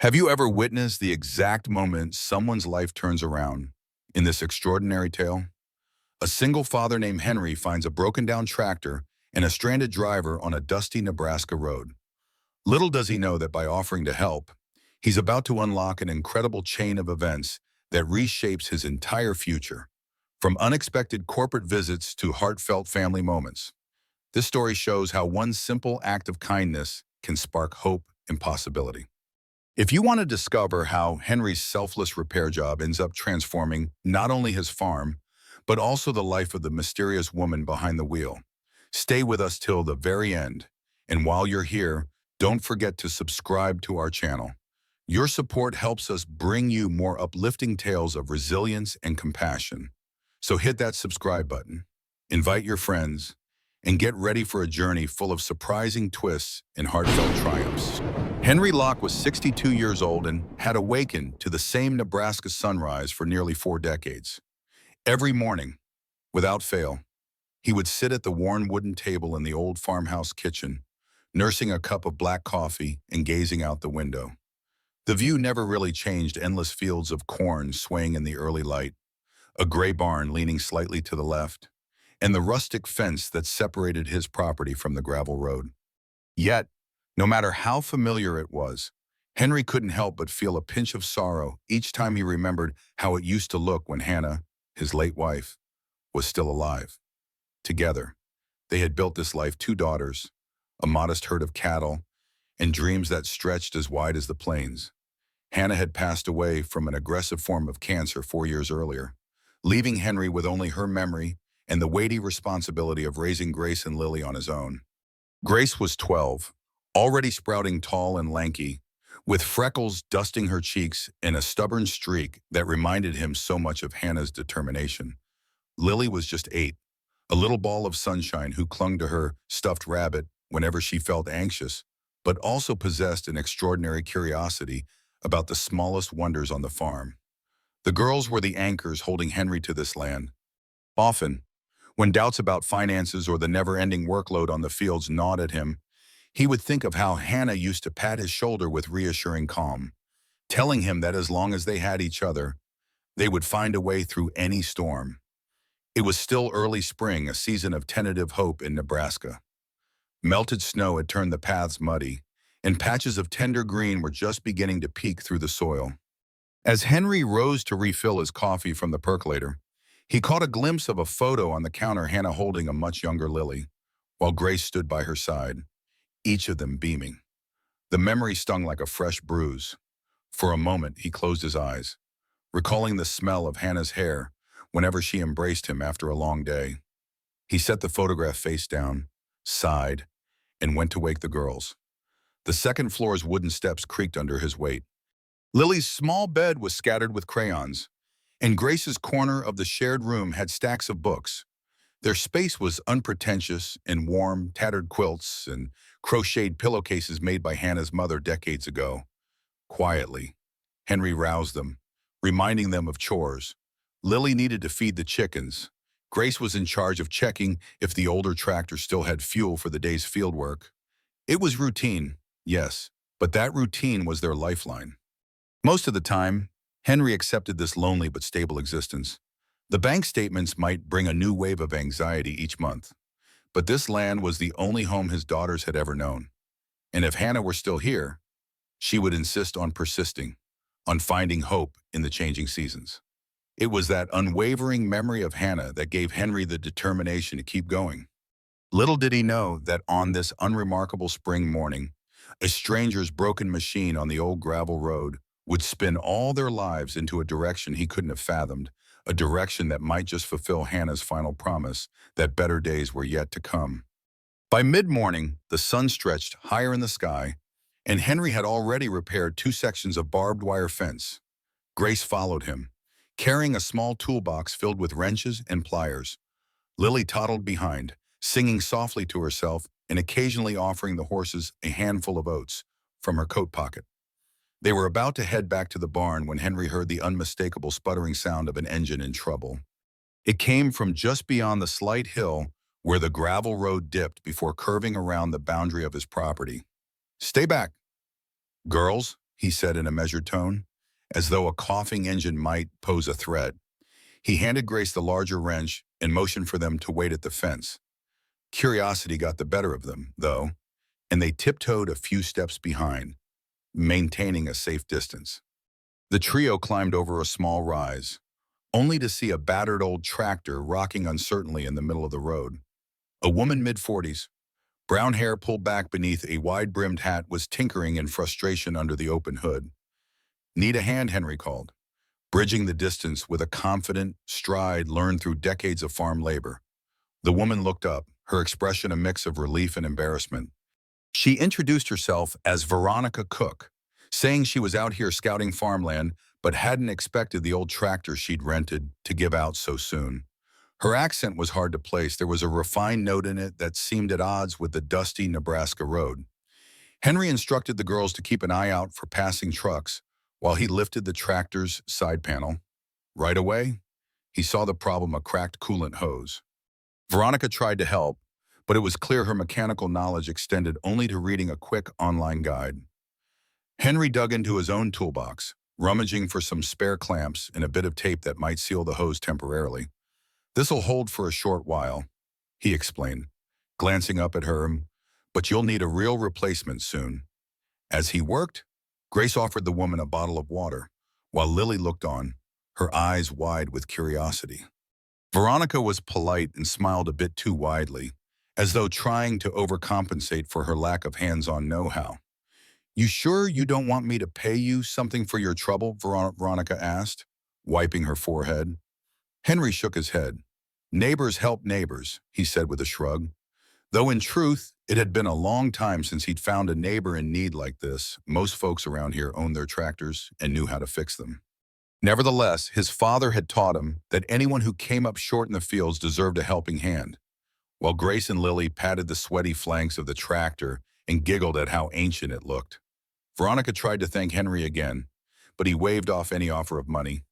Have you ever witnessed the exact moment someone's life turns around? In this extraordinary tale, a single father named Henry finds a broken-down tractor and a stranded driver on a dusty Nebraska road. Little does he know that by offering to help, he's about to unlock an incredible chain of events that reshapes his entire future. From unexpected corporate visits to heartfelt family moments, this story shows how one simple act of kindness can spark hope and possibility. If you want to discover how Henry's selfless repair job ends up transforming not only his farm, but also the life of the mysterious woman behind the wheel, stay with us till the very end. And while you're here, don't forget to subscribe to our channel. Your support helps us bring you more uplifting tales of resilience and compassion. So hit that subscribe button, invite your friends, and get ready for a journey full of surprising twists and heartfelt triumphs. Henry Locke was 62 years old and had awakened to the same Nebraska sunrise for nearly 4 decades. Every morning, without fail, he would sit at the worn wooden table in the old farmhouse kitchen, nursing a cup of black coffee and gazing out the window. The view never really changed: endless fields of corn swaying in the early light, a gray barn leaning slightly to the left, and the rustic fence that separated his property from the gravel road. Yet, no matter how familiar it was, Henry couldn't help but feel a pinch of sorrow each time he remembered how it used to look when Hannah, his late wife, was still alive. Together, they had built this life: 2 daughters, a modest herd of cattle, and dreams that stretched as wide as the plains. Hannah had passed away from an aggressive form of cancer 4 years earlier, leaving Henry with only her memory and the weighty responsibility of raising Grace and Lily on his own. Grace was 12, already sprouting tall and lanky, with freckles dusting her cheeks and a stubborn streak that reminded him so much of Hannah's determination. Lily was just 8, a little ball of sunshine who clung to her stuffed rabbit whenever she felt anxious, but also possessed an extraordinary curiosity about the smallest wonders on the farm. The girls were the anchors holding Henry to this land. Often, when doubts about finances or the never-ending workload on the fields gnawed at him, he would think of how Hannah used to pat his shoulder with reassuring calm, telling him that as long as they had each other, they would find a way through any storm. It was still early spring, a season of tentative hope in Nebraska. Melted snow had turned the paths muddy, and patches of tender green were just beginning to peek through the soil. As Henry rose to refill his coffee from the percolator, he caught a glimpse of a photo on the counter, Hannah holding a much younger Lily, while Grace stood by her side, each of them beaming. The memory stung like a fresh bruise. For a moment, he closed his eyes, recalling the smell of Hannah's hair whenever she embraced him after a long day. He set the photograph face down, sighed, and went to wake the girls. The second floor's wooden steps creaked under his weight. Lily's small bed was scattered with crayons, and Grace's corner of the shared room had stacks of books. Their space was unpretentious and warm, tattered quilts and crocheted pillowcases made by Hannah's mother decades ago. Quietly, Henry roused them, reminding them of chores. Lily needed to feed the chickens. Grace was in charge of checking if the older tractor still had fuel for the day's field work. It was routine, yes, but that routine was their lifeline. Most of the time, Henry accepted this lonely but stable existence. The bank statements might bring a new wave of anxiety each month, but this land was the only home his daughters had ever known. And if Hannah were still here, she would insist on persisting, on finding hope in the changing seasons. It was that unwavering memory of Hannah that gave Henry the determination to keep going. Little did he know that on this unremarkable spring morning, a stranger's broken machine on the old gravel road would spin all their lives into a direction he couldn't have fathomed, a direction that might just fulfill Hannah's final promise that better days were yet to come. By mid-morning, the sun stretched higher in the sky, and Henry had already repaired 2 sections of barbed wire fence. Grace followed him, carrying a small toolbox filled with wrenches and pliers. Lily toddled behind, singing softly to herself and occasionally offering the horses a handful of oats from her coat pocket. They were about to head back to the barn when Henry heard the unmistakable sputtering sound of an engine in trouble. It came from just beyond the slight hill where the gravel road dipped before curving around the boundary of his property. "Stay back, girls," he said in a measured tone, as though a coughing engine might pose a threat. He handed Grace the larger wrench and motioned for them to wait at the fence. Curiosity got the better of them, though, and they tiptoed a few steps behind, maintaining a safe distance. The trio climbed over a small rise, only to see a battered old tractor rocking uncertainly in the middle of the road. A woman mid-40s, brown hair pulled back beneath a wide-brimmed hat, was tinkering in frustration under the open hood. "Need a hand," Henry called, bridging the distance with a confident stride learned through decades of farm labor. The woman looked up, her expression a mix of relief and embarrassment. She introduced herself as Veronica Cook, saying she was out here scouting farmland but hadn't expected the old tractor she'd rented to give out so soon. Her accent was hard to place. There was a refined note in it that seemed at odds with the dusty Nebraska road. Henry instructed the girls to keep an eye out for passing trucks while he lifted the tractor's side panel. Right away, he saw the problem: a cracked coolant hose. Veronica tried to help, but it was clear her mechanical knowledge extended only to reading a quick online guide. Henry dug into his own toolbox, rummaging for some spare clamps and a bit of tape that might seal the hose temporarily. "This'll hold for a short while," he explained, glancing up at her, "but you'll need a real replacement soon." As he worked, Grace offered the woman a bottle of water, while Lily looked on, her eyes wide with curiosity. Veronica was polite and smiled a bit too widely, as though trying to overcompensate for her lack of hands-on know-how. "You sure you don't want me to pay you something for your trouble?" Veronica asked, wiping her forehead. Henry shook his head. "Neighbors help neighbors," he said with a shrug. Though in truth, it had been a long time since he'd found a neighbor in need like this. Most folks around here owned their tractors and knew how to fix them. Nevertheless, his father had taught him that anyone who came up short in the fields deserved a helping hand. While Grace and Lily patted the sweaty flanks of the tractor and giggled at how ancient it looked, Veronica tried to thank Henry again, but he waved off any offer of money.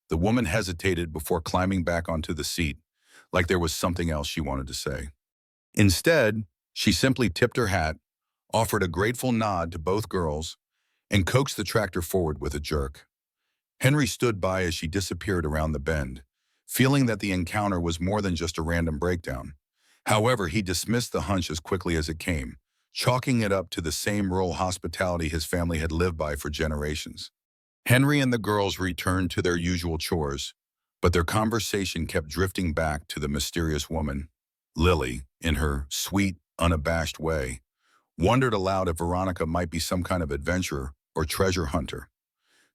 The woman hesitated before climbing back onto the seat, like there was something else she wanted to say. Instead, she simply tipped her hat, offered a grateful nod to both girls, and coaxed the tractor forward with a jerk. Henry stood by as she disappeared around the bend, feeling that the encounter was more than just a random breakdown. However, he dismissed the hunch as quickly as it came, chalking it up to the same rural hospitality his family had lived by for generations. Henry and the girls returned to their usual chores, but their conversation kept drifting back to the mysterious woman. Lily, in her sweet, unabashed way, wondered aloud if Veronica might be some kind of adventurer or treasure hunter.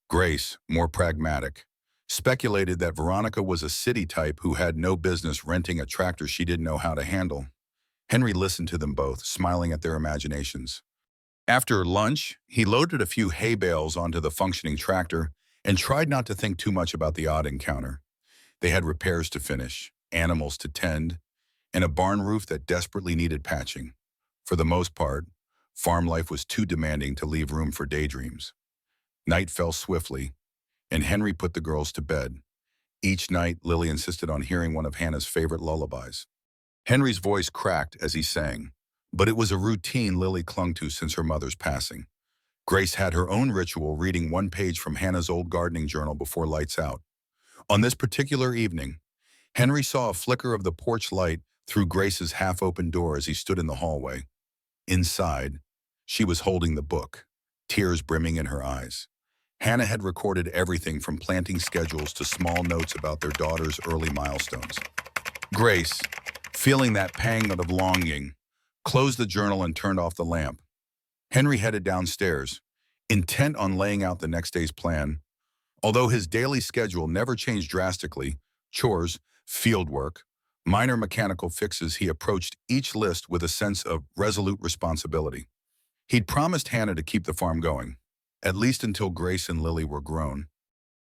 Grace, more pragmatic, speculated that Veronica was a city type who had no business renting a tractor she didn't know how to handle. Henry listened to them both, smiling at their imaginations. After lunch, he loaded a few hay bales onto the functioning tractor and tried not to think too much about the odd encounter. They had repairs to finish, animals to tend, and a barn roof that desperately needed patching. For the most part, farm life was too demanding to leave room for daydreams. Night fell swiftly, and Henry put the girls to bed. Each night, Lily insisted on hearing one of Hannah's favorite lullabies. Henry's voice cracked as he sang, but it was a routine Lily clung to since her mother's passing. Grace had her own ritual, reading one page from Hannah's old gardening journal before lights out. On this particular evening, Henry saw a flicker of the porch light through Grace's half-open door as he stood in the hallway. Inside, she was holding the book, tears brimming in her eyes. Hannah had recorded everything from planting schedules to small notes about their daughter's early milestones. Grace, feeling that pang of longing, closed the journal and turned off the lamp. Henry headed downstairs, intent on laying out the next day's plan. Although his daily schedule never changed drastically, chores, field work, minor mechanical fixes, he approached each list with a sense of resolute responsibility. He'd promised Hannah to keep the farm going, at least until Grace and Lily were grown.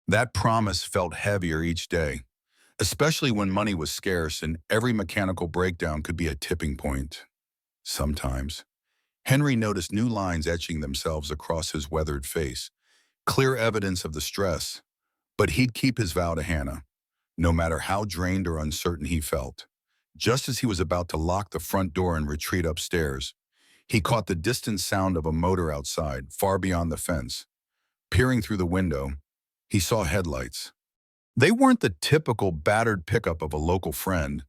That promise felt heavier each day, especially when money was scarce and every mechanical breakdown could be a tipping point. Sometimes, Henry noticed new lines etching themselves across his weathered face, clear evidence of the stress, but he'd keep his vow to Hannah, no matter how drained or uncertain he felt. Just as he was about to lock the front door and retreat upstairs, he caught the distant sound of a motor outside, far beyond the fence. Peering through the window, he saw headlights. They weren't the typical battered pickup of a local friend.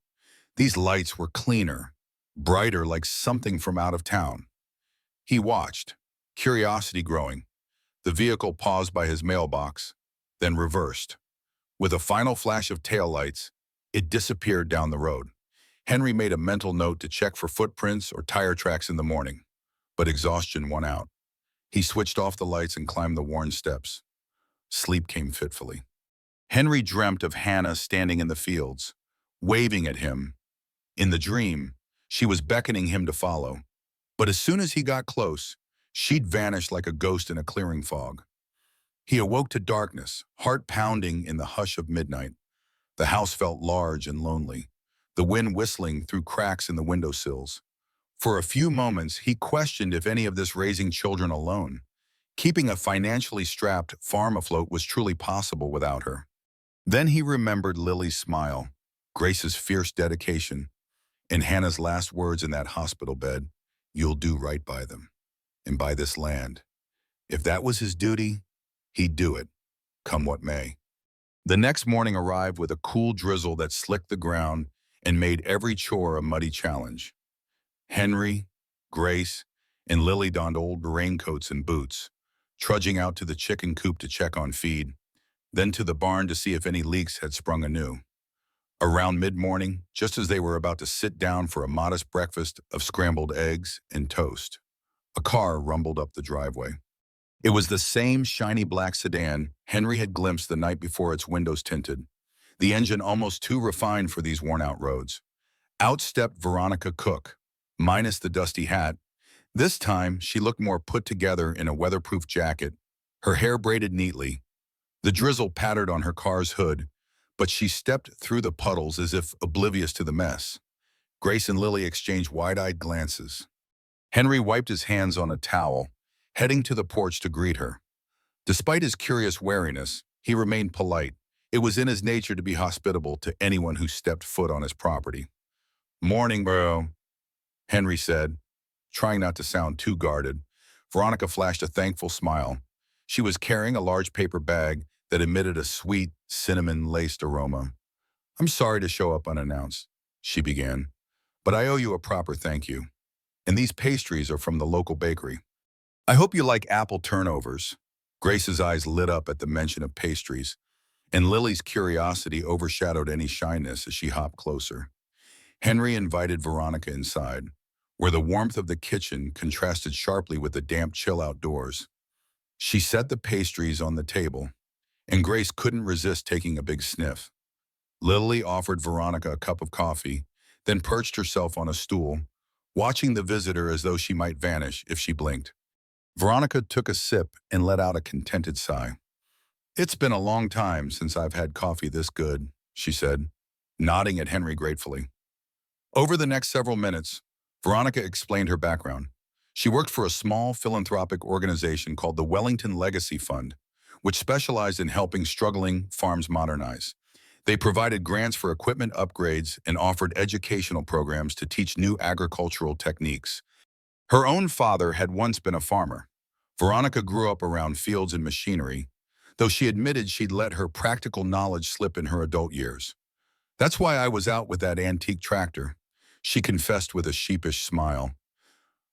These lights were cleaner, brighter like something from out of town. He watched, curiosity growing. The vehicle paused by his mailbox, then reversed. With a final flash of taillights, it disappeared down the road. Henry made a mental note to check for footprints or tire tracks in the morning, but exhaustion won out. He switched off the lights and climbed the worn steps. Sleep came fitfully. Henry dreamt of Hannah standing in the fields, waving at him. In the dream, she was beckoning him to follow. But as soon as he got close, she'd vanished like a ghost in a clearing fog. He awoke to darkness, heart pounding in the hush of midnight. The house felt large and lonely, the wind whistling through cracks in the windowsills. For a few moments, he questioned if any of this raising children alone. Keeping a financially strapped farm afloat was truly possible without her. Then he remembered Lily's smile, Grace's fierce dedication, and Hannah's last words in that hospital bed, "You'll do right by them, and by this land." If that was his duty, he'd do it, come what may. The next morning arrived with a cool drizzle that slicked the ground and made every chore a muddy challenge. Henry, Grace, and Lily donned old raincoats and boots, trudging out to the chicken coop to check on feed, then to the barn to see if any leaks had sprung anew. Around mid-morning, just as they were about to sit down for a modest breakfast of scrambled eggs and toast, a car rumbled up the driveway. It was the same shiny black sedan Henry had glimpsed the night before, its windows tinted, the engine almost too refined for these worn-out roads. Out stepped Veronica Cook, minus the dusty hat. This time, she looked more put together in a weatherproof jacket, her hair braided neatly. The drizzle pattered on her car's hood, but she stepped through the puddles as if oblivious to the mess. Grace and Lily exchanged wide-eyed glances. Henry wiped his hands on a towel, heading to the porch to greet her. Despite his curious wariness, he remained polite. It was in his nature to be hospitable to anyone who stepped foot on his property. "Morning, bro," Henry said, trying not to sound too guarded. Veronica flashed a thankful smile. She was carrying a large paper bag that emitted a sweet, cinnamon-laced aroma. "I'm sorry to show up unannounced," she began, "but I owe you a proper thank you. And these pastries are from the local bakery. I hope you like apple turnovers." Grace's eyes lit up at the mention of pastries, and Lily's curiosity overshadowed any shyness as she hopped closer. Henry invited Veronica inside, where the warmth of the kitchen contrasted sharply with the damp chill outdoors. She set the pastries on the table, and Grace couldn't resist taking a big sniff. Lily offered Veronica a cup of coffee, then perched herself on a stool, watching the visitor as though she might vanish if she blinked. Veronica took a sip and let out a contented sigh. "It's been a long time since I've had coffee this good," she said, nodding at Henry gratefully. Over the next several minutes, Veronica explained her background. She worked for a small philanthropic organization called the Wellington Legacy Fund, which specialized in helping struggling farms modernize. They provided grants for equipment upgrades and offered educational programs to teach new agricultural techniques. Her own father had once been a farmer. Veronica grew up around fields and machinery, though she admitted she'd let her practical knowledge slip in her adult years. "That's why I was out with that antique tractor," she confessed with a sheepish smile.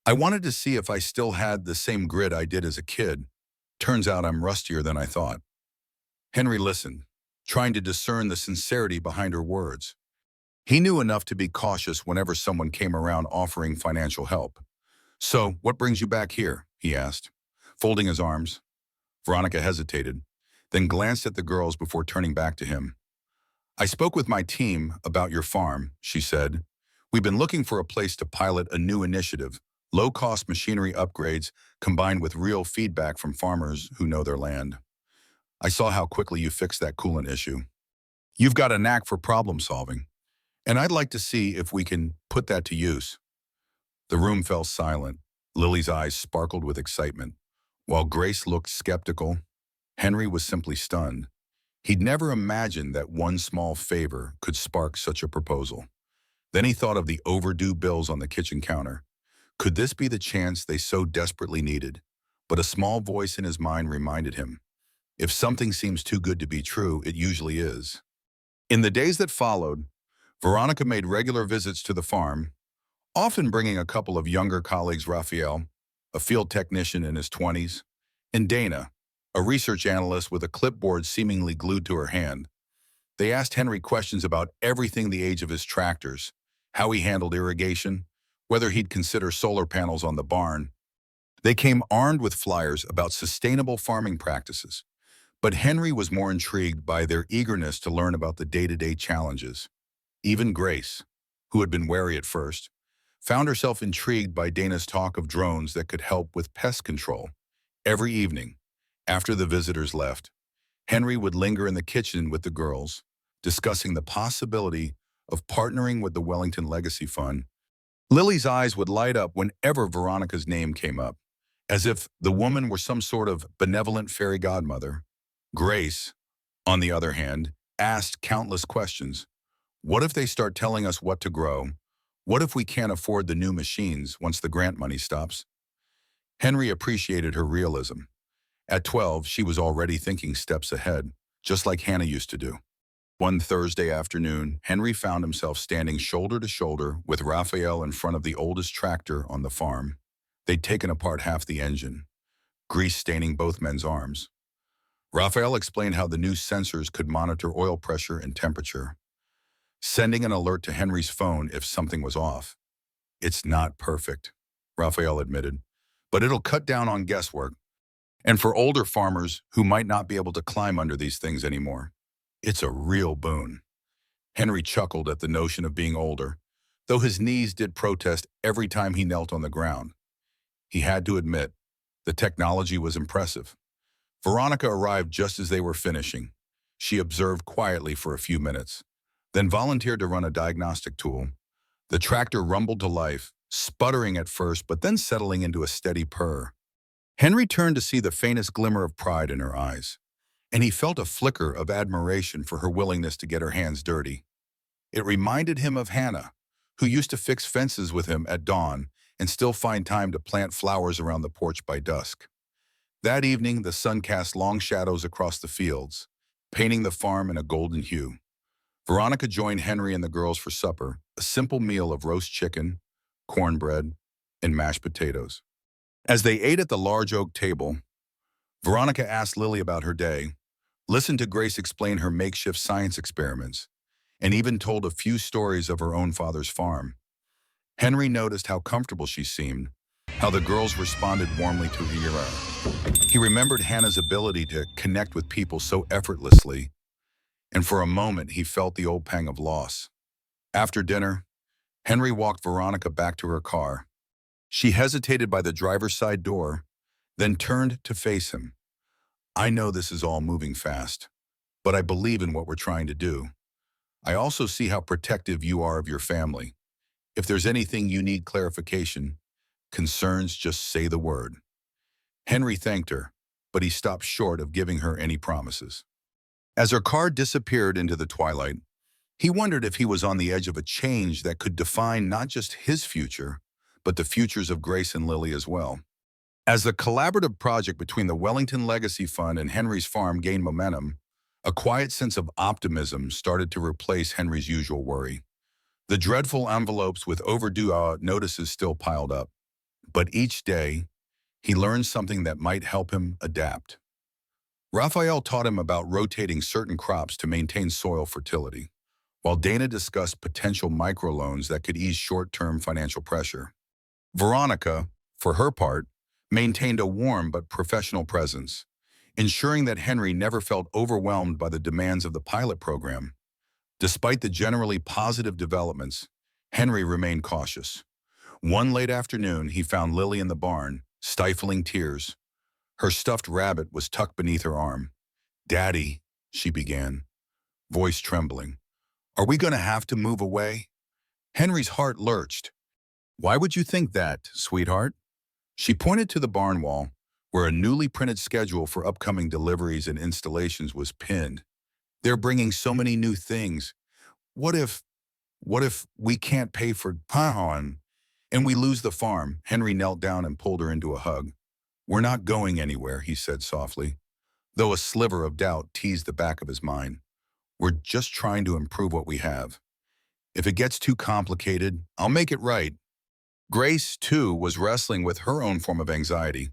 "I wanted to see if I still had the same grit I did as a kid. Turns out I'm rustier than I thought." Henry listened, trying to discern the sincerity behind her words. He knew enough to be cautious whenever someone came around offering financial help. "So, what brings you back here?" he asked, folding his arms. Veronica hesitated, then glanced at the girls before turning back to him. "I spoke with my team about your farm," she said. "We've been looking for a place to pilot a new initiative, low-cost machinery upgrades combined with real feedback from farmers who know their land. I saw how quickly you fixed that coolant issue. You've got a knack for problem solving, and I'd like to see if we can put that to use." The room fell silent. Lily's eyes sparkled with excitement. While Grace looked skeptical, Henry was simply stunned. He'd never imagined that one small favor could spark such a proposal. Then he thought of the overdue bills on the kitchen counter. Could this be the chance they so desperately needed? but a small voice in his mind reminded him, if something seems too good to be true, it usually is. In the days that followed, Veronica made regular visits to the farm, often bringing a couple of younger colleagues, Raphael, a field technician in his 20s, and Dana, a research analyst with a clipboard seemingly glued to her hand. They asked Henry questions about everything: the age of his tractors, how he handled irrigation, whether he'd consider solar panels on the barn. They came armed with flyers about sustainable farming practices, but Henry was more intrigued by their eagerness to learn about the day-to-day challenges. Even Grace, who had been wary at first, found herself intrigued by Dana's talk of drones that could help with pest control. Every evening, after the visitors left, Henry would linger in the kitchen with the girls, discussing the possibility of partnering with the Wellington Legacy Fund. Lily's eyes would light up whenever Veronica's name came up, as if the woman were some sort of benevolent fairy godmother. Grace, on the other hand, asked countless questions. What if they start telling us what to grow? What if we can't afford the new machines once the grant money stops? Henry appreciated her realism. At 12, she was already thinking steps ahead, just like Hannah used to do. One Thursday afternoon, Henry found himself standing shoulder to shoulder with Raphael in front of the oldest tractor on the farm. They'd taken apart half the engine, grease staining both men's arms. Raphael explained how the new sensors could monitor oil pressure and temperature, sending an alert to Henry's phone if something was off. It's not perfect, Raphael admitted, but it'll cut down on guesswork. And for older farmers who might not be able to climb under these things anymore, it's a real boon. Henry chuckled at the notion of being older, though his knees did protest every time he knelt on the ground. He had to admit, the technology was impressive. Veronica arrived just as they were finishing. She observed quietly for a few minutes, then volunteered to run a diagnostic tool. The tractor rumbled to life, sputtering at first but then settling into a steady purr. Henry turned to see the faintest glimmer of pride in her eyes, and he felt a flicker of admiration for her willingness to get her hands dirty. It reminded him of Hannah, who used to fix fences with him at dawn and still find time to plant flowers around the porch by dusk. That evening, the sun cast long shadows across the fields, painting the farm in a golden hue. Veronica joined Henry and the girls for supper, a simple meal of roast chicken, cornbread, and mashed potatoes. As they ate at the large oak table, Veronica asked Lily about her day, listened to Grace explain her makeshift science experiments, and even told a few stories of her own father's farm. Henry noticed how comfortable she seemed, how the girls responded warmly to her era. He remembered Hannah's ability to connect with people so effortlessly, and for a moment he felt the old pang of loss. After dinner, Henry walked Veronica back to her car. She hesitated by the driver's side door, then turned to face him. I know this is all moving fast, but I believe in what we're trying to do. I also see how protective you are of your family. If there's anything you need clarification, concerns, just say the word. Henry thanked her, but he stopped short of giving her any promises. As her car disappeared into the twilight, he wondered if he was on the edge of a change that could define not just his future, but the futures of Grace and Lily as well. As the collaborative project between the Wellington Legacy Fund and Henry's farm gained momentum, a quiet sense of optimism started to replace Henry's usual worry. The dreadful envelopes with overdue notices still piled up, but each day, he learned something that might help him adapt. Raphael taught him about rotating certain crops to maintain soil fertility, while Dana discussed potential microloans that could ease short-term financial pressure. Veronica, for her part, maintained a warm but professional presence, ensuring that Henry never felt overwhelmed by the demands of the pilot program. Despite the generally positive developments, Henry remained cautious. One late afternoon, he found Lily in the barn, stifling tears. Her stuffed rabbit was tucked beneath her arm. "Daddy," she began, voice trembling, "are we going to have to move away?" Henry's heart lurched. "Why would you think that, sweetheart?" She pointed to the barn wall, where a newly printed schedule for upcoming deliveries and installations was pinned. "They're bringing so many new things. What if we can't pay for Pahan and we lose the farm?" Henry knelt down and pulled her into a hug. "We're not going anywhere," he said softly, though a sliver of doubt teased the back of his mind. "We're just trying to improve what we have. If it gets too complicated, I'll make it right." Grace, too, was wrestling with her own form of anxiety.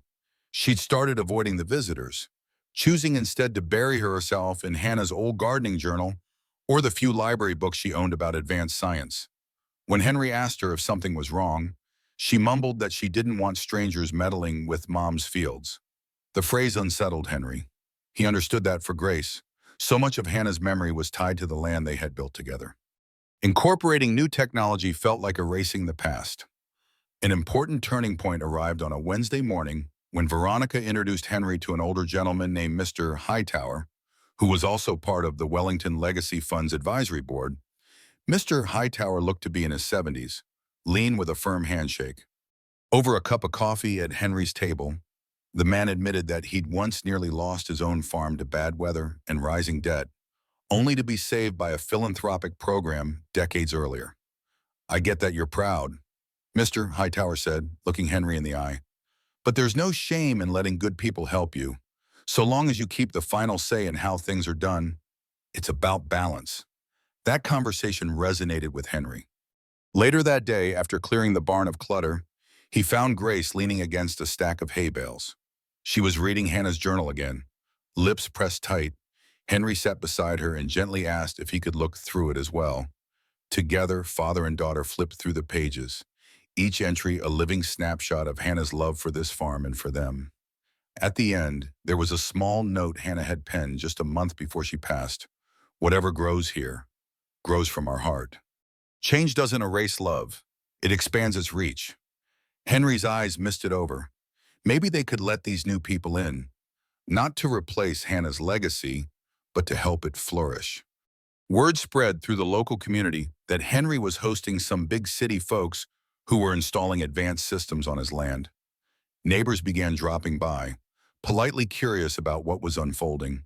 She'd started avoiding the visitors, choosing instead to bury herself in Hannah's old gardening journal or the few library books she owned about advanced science. When Henry asked her if something was wrong, she mumbled that she didn't want strangers meddling with Mom's fields. The phrase unsettled Henry. He understood that for Grace, so much of Hannah's memory was tied to the land they had built together. Incorporating new technology felt like erasing the past. An important turning point arrived on a Wednesday morning when Veronica introduced Henry to an older gentleman named Mr. Hightower, who was also part of the Wellington Legacy Fund's advisory board. Mr. Hightower looked to be in his 70s, lean with a firm handshake. Over a cup of coffee at Henry's table, the man admitted that he'd once nearly lost his own farm to bad weather and rising debt, only to be saved by a philanthropic program decades earlier. "I get that you're proud," Mr. Hightower said, looking Henry in the eye. "But there's no shame in letting good people help you. So long as you keep the final say in how things are done, it's about balance." That conversation resonated with Henry. Later that day, after clearing the barn of clutter, he found Grace leaning against a stack of hay bales. She was reading Hannah's journal again, lips pressed tight. Henry sat beside her and gently asked if he could look through it as well. Together, father and daughter flipped through the pages, each entry a living snapshot of Hannah's love for this farm and for them. At the end, there was a small note Hannah had penned just a month before she passed. "Whatever grows here, grows from our heart." Change doesn't erase love. It expands its reach. Henry's eyes misted over. Maybe they could let these new people in, not to replace Hannah's legacy, but to help it flourish. Word spread through the local community that Henry was hosting some big city folks who were installing advanced systems on his land. Neighbors began dropping by, politely curious about what was unfolding.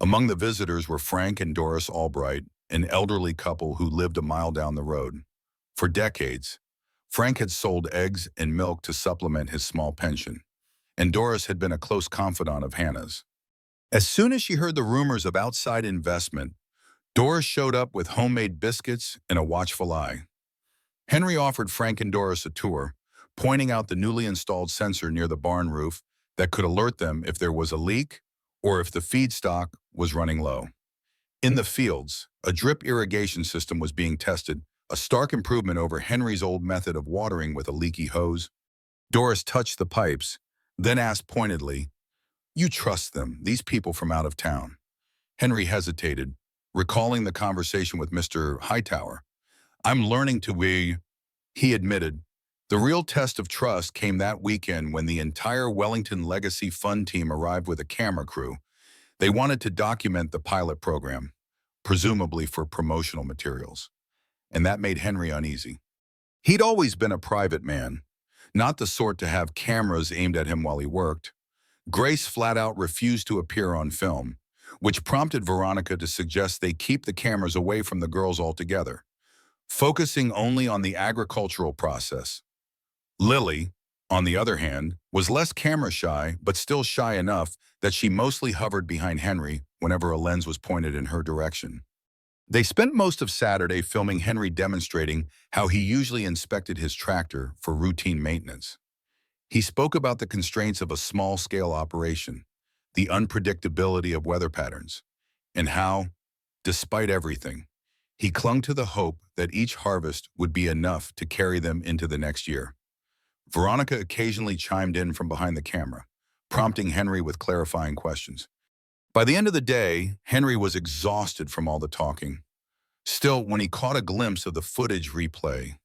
Among the visitors were Frank and Doris Albright, an elderly couple who lived a mile down the road. For decades, Frank had sold eggs and milk to supplement his small pension, and Doris had been a close confidant of Hannah's. As soon as she heard the rumors of outside investment, Doris showed up with homemade biscuits and a watchful eye. Henry offered Frank and Doris a tour, pointing out the newly installed sensor near the barn roof that could alert them if there was a leak or if the feedstock was running low. In the fields, a drip irrigation system was being tested, a stark improvement over Henry's old method of watering with a leaky hose. Doris touched the pipes, then asked pointedly, "You trust them, these people from out of town?" Henry hesitated, recalling the conversation with Mr. Hightower. "I'm learning to he admitted. The real test of trust came that weekend when the entire Wellington Legacy Fund team arrived with a camera crew. They wanted to document the pilot program, presumably for promotional materials. And that made Henry uneasy. He'd always been a private man, not the sort to have cameras aimed at him while he worked. Grace flat out refused to appear on film, which prompted Veronica to suggest they keep the cameras away from the girls altogether, focusing only on the agricultural process. Lily, on the other hand, was less camera shy, but still shy enough that she mostly hovered behind Henry whenever a lens was pointed in her direction. They spent most of Saturday filming Henry demonstrating how he usually inspected his tractor for routine maintenance. He spoke about the constraints of a small-scale operation, the unpredictability of weather patterns, and how, despite everything, he clung to the hope that each harvest would be enough to carry them into the next year. Veronica occasionally chimed in from behind the camera, prompting Henry with clarifying questions. By the end of the day, Henry was exhausted from all the talking. Still, when he caught a glimpse of the footage replay,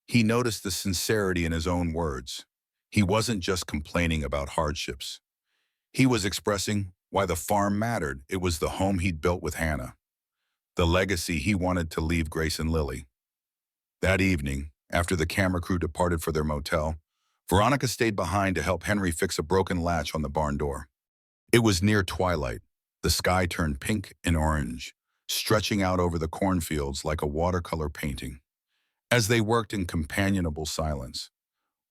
he noticed the sincerity in his own words. He wasn't just complaining about hardships. He was expressing why the farm mattered. It was the home he'd built with Hannah, the legacy he wanted to leave Grace and Lily. That evening, after the camera crew departed for their motel, Veronica stayed behind to help Henry fix a broken latch on the barn door. It was near twilight. The sky turned pink and orange, stretching out over the cornfields like a watercolor painting. As they worked in companionable silence,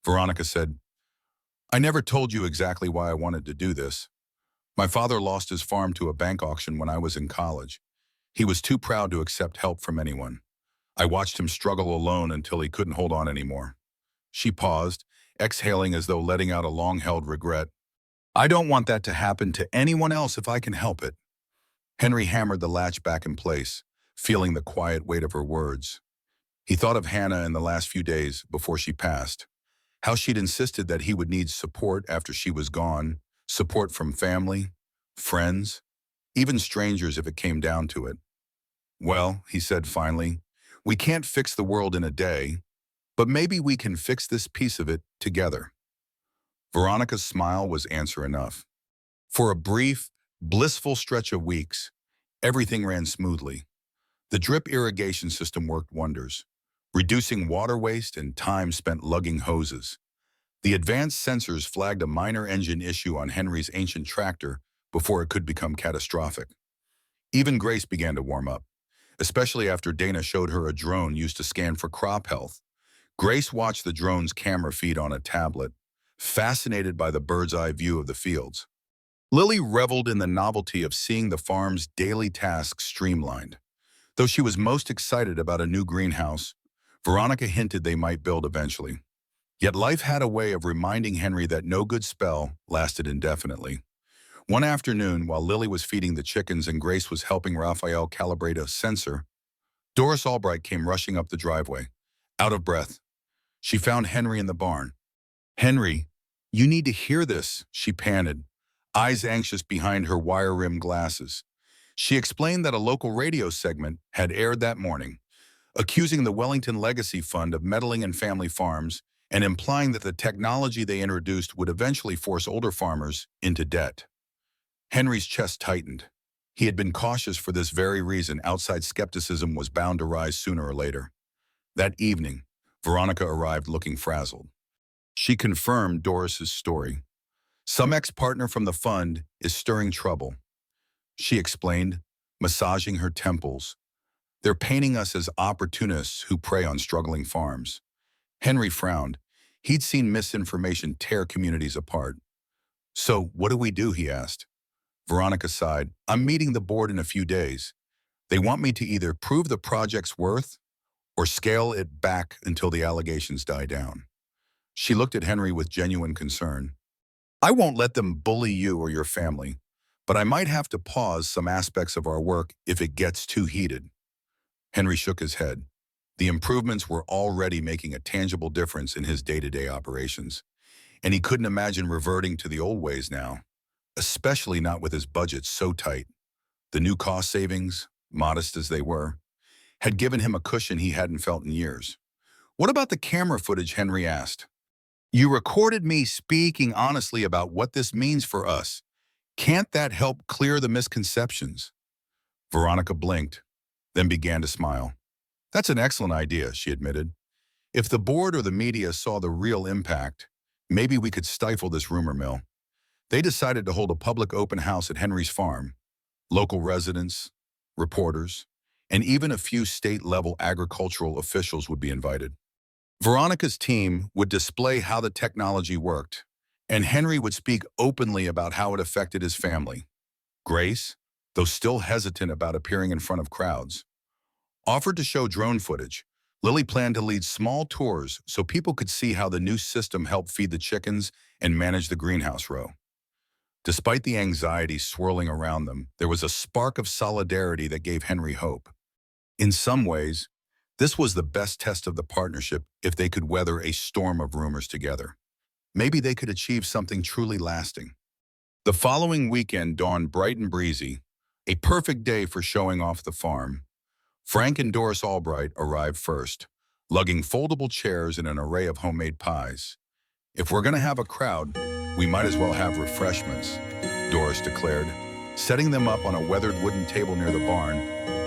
Veronica said, I never told you exactly why I wanted to do this. My father lost his farm to a bank auction when I was in college. He was too proud to accept help from anyone. I watched him struggle alone until he couldn't hold on anymore. She paused, exhaling as though letting out a long-held regret. I don't want that to happen to anyone else if I can help it. Henry hammered the latch back in place, feeling the quiet weight of her words. He thought of Hannah in the last few days before she passed, how she'd insisted that he would need support after she was gone, support from family, friends, even strangers if it came down to it. Well, he said finally, we can't fix the world in a day, but maybe we can fix this piece of it together. Veronica's smile was answer enough. For a brief, blissful stretch of weeks, everything ran smoothly. The drip irrigation system worked wonders, reducing water waste and time spent lugging hoses. The advanced sensors flagged a minor engine issue on Henry's ancient tractor before it could become catastrophic. Even Grace began to warm up, especially after Dana showed her a drone used to scan for crop health. Grace watched the drone's camera feed on a tablet, fascinated by the bird's-eye view of the fields. Lily reveled in the novelty of seeing the farm's daily tasks streamlined. Though she was most excited about a new greenhouse, Veronica hinted they might build eventually. Yet life had a way of reminding Henry that no good spell lasted indefinitely. One afternoon, while Lily was feeding the chickens and Grace was helping Raphael calibrate a sensor, Doris Albright came rushing up the driveway, out of breath. She found Henry in the barn. "Henry, you need to hear this," she panted, eyes anxious behind her wire-rimmed glasses. She explained that a local radio segment had aired that morning, accusing the Wellington Legacy Fund of meddling in family farms and implying that the technology they introduced would eventually force older farmers into debt. Henry's chest tightened. He had been cautious for this very reason. Outside skepticism was bound to rise sooner or later. That evening, Veronica arrived looking frazzled. She confirmed Doris's story. Some ex-partner from the fund is stirring trouble, she explained, massaging her temples. They're painting us as opportunists who prey on struggling farms. Henry frowned. He'd seen misinformation tear communities apart. So, what do we do, he asked. Veronica sighed. I'm meeting the board in a few days. They want me to either prove the project's worth or scale it back until the allegations die down. She looked at Henry with genuine concern. I won't let them bully you or your family, but I might have to pause some aspects of our work if it gets too heated. Henry shook his head. The improvements were already making a tangible difference in his day-to-day operations, and he couldn't imagine reverting to the old ways now, especially not with his budget so tight. The new cost savings, modest as they were, had given him a cushion he hadn't felt in years. What about the camera footage, Henry asked. You recorded me speaking honestly about what this means for us. Can't that help clear the misconceptions? Veronica blinked, then began to smile. That's an excellent idea, she admitted. If the board or the media saw the real impact, maybe we could stifle this rumor mill. They decided to hold a public open house at Henry's farm. Local residents, reporters, and even a few state-level agricultural officials would be invited. Veronica's team would display how the technology worked, and Henry would speak openly about how it affected his family. Grace, though still hesitant about appearing in front of crowds, offered to show drone footage. Lily planned to lead small tours so people could see how the new system helped feed the chickens and manage the greenhouse row. Despite the anxiety swirling around them, there was a spark of solidarity that gave Henry hope. In some ways, this was the best test of the partnership if they could weather a storm of rumors together. Maybe they could achieve something truly lasting. The following weekend dawned bright and breezy, a perfect day for showing off the farm. Frank and Doris Albright arrived first, lugging foldable chairs and an array of homemade pies. If we're going to have a crowd, we might as well have refreshments, Doris declared. Setting them up on a weathered wooden table near the barn,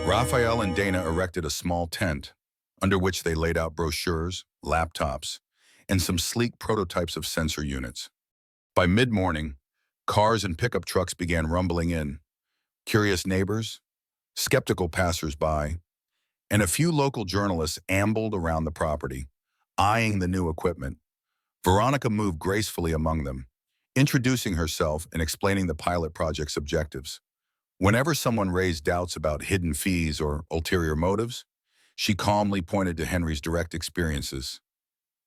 Raphael and Dana erected a small tent, under which they laid out brochures, laptops, and some sleek prototypes of sensor units. By mid-morning, cars and pickup trucks began rumbling in. Curious neighbors, skeptical passers-by, and a few local journalists ambled around the property, eyeing the new equipment. Veronica moved gracefully among them, introducing herself and explaining the pilot project's objectives. Whenever someone raised doubts about hidden fees or ulterior motives, she calmly pointed to Henry's direct experiences.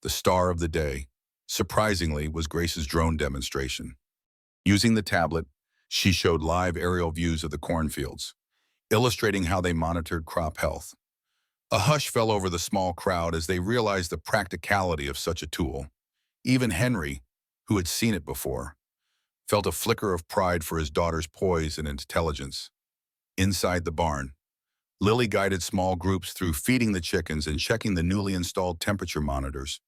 The star of the day, surprisingly, was Grace's drone demonstration. Using the tablet, she showed live aerial views of the cornfields, illustrating how they monitored crop health. A hush fell over the small crowd as they realized the practicality of such a tool. Even Henry, who had seen it before, felt a flicker of pride for his daughter's poise and intelligence. Inside the barn, Lily guided small groups through feeding the chickens and checking the newly installed temperature monitors.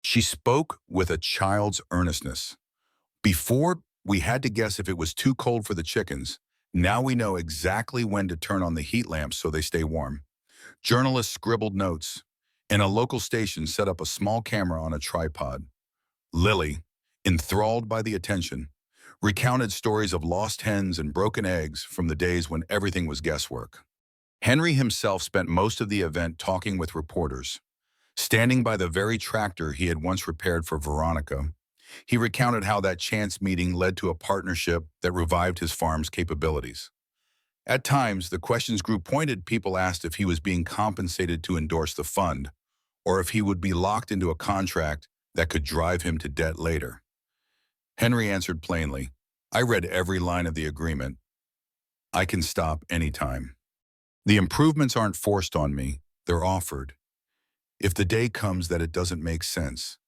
She spoke with a child's earnestness. Before, we had to guess if it was too cold for the chickens. Now we know exactly when to turn on the heat lamps so they stay warm. Journalists scribbled notes, and a local station set up a small camera on a tripod. Lily, enthralled by the attention, recounted stories of lost hens and broken eggs from the days when everything was guesswork. Henry himself spent most of the event talking with reporters. Standing by the very tractor he had once repaired for Veronica, he recounted how that chance meeting led to a partnership that revived his farm's capabilities. At times, the questions grew pointed. People asked if he was being compensated to endorse the fund, or if he would be locked into a contract that could drive him to debt later. Henry answered plainly, "I read every line of the agreement. I can stop anytime. The improvements aren't forced on me, they're offered. If the day comes that it doesn't make sense,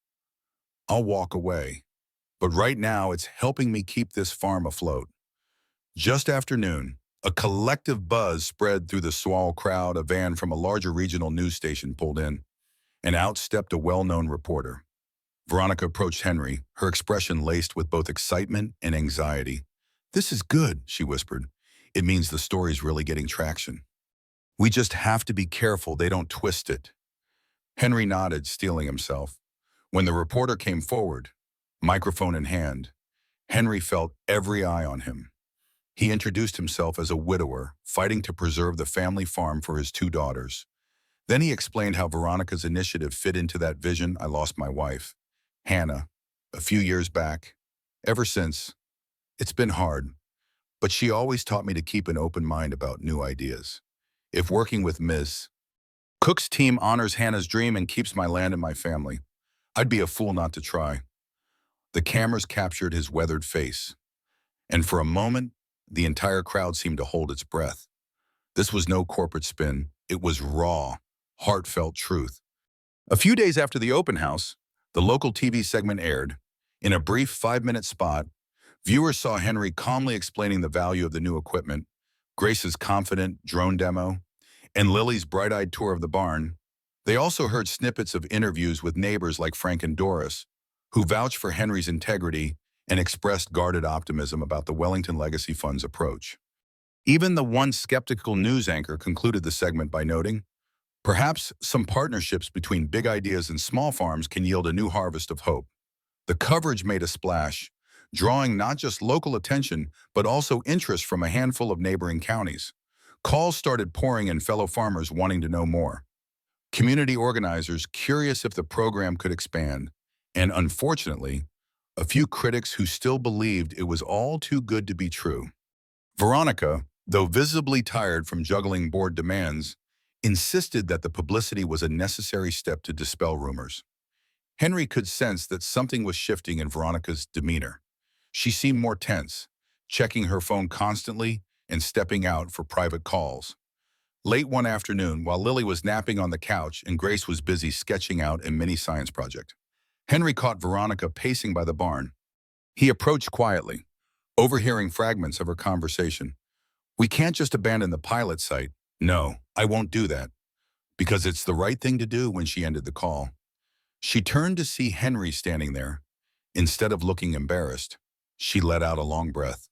I'll walk away. But right now, it's helping me keep this farm afloat." Just after noon, a collective buzz spread through the small crowd. A van from a larger regional news station pulled in, and out stepped a well-known reporter. Veronica approached Henry, her expression laced with both excitement and anxiety. "This is good," she whispered. "It means the story's really getting traction. We just have to be careful they don't twist it." Henry nodded, steeling himself. When the reporter came forward, microphone in hand, Henry felt every eye on him. He introduced himself as a widower, fighting to preserve the family farm for his two daughters. Then he explained how Veronica's initiative fit into that vision. "I lost my wife, Hannah, a few years back. Ever since, it's been hard, but she always taught me to keep an open mind about new ideas. If working with Ms. Cook's team honors Hannah's dream and keeps my land and my family, I'd be a fool not to try." The cameras captured his weathered face, and for a moment, the entire crowd seemed to hold its breath. This was no corporate spin. It was raw, heartfelt truth. A few days after the open house, the local TV segment aired. In a brief 5-minute spot, viewers saw Henry calmly explaining the value of the new equipment, Grace's confident drone demo, and Lily's bright-eyed tour of the barn. They also heard snippets of interviews with neighbors like Frank and Doris, who vouched for Henry's integrity and expressed guarded optimism about the Wellington Legacy Fund's approach. Even the once skeptical news anchor concluded the segment by noting, "Perhaps some partnerships between big ideas and small farms can yield a new harvest of hope." The coverage made a splash, drawing not just local attention, but also interest from a handful of neighboring counties. Calls started pouring in, fellow farmers wanting to know more. Community organizers curious if the program could expand, and unfortunately, a few critics who still believed it was all too good to be true. Veronica, though visibly tired from juggling board demands, insisted that the publicity was a necessary step to dispel rumors. Henry could sense that something was shifting in Veronica's demeanor. She seemed more tense, checking her phone constantly and stepping out for private calls. Late one afternoon, while Lily was napping on the couch and Grace was busy sketching out a mini science project, Henry caught Veronica pacing by the barn. He approached quietly, overhearing fragments of her conversation. "We can't just abandon the pilot site. No, I won't do that." "Because it's the right thing to do." When she ended the call, she turned to see Henry standing there. Instead of looking embarrassed, she let out a long breath.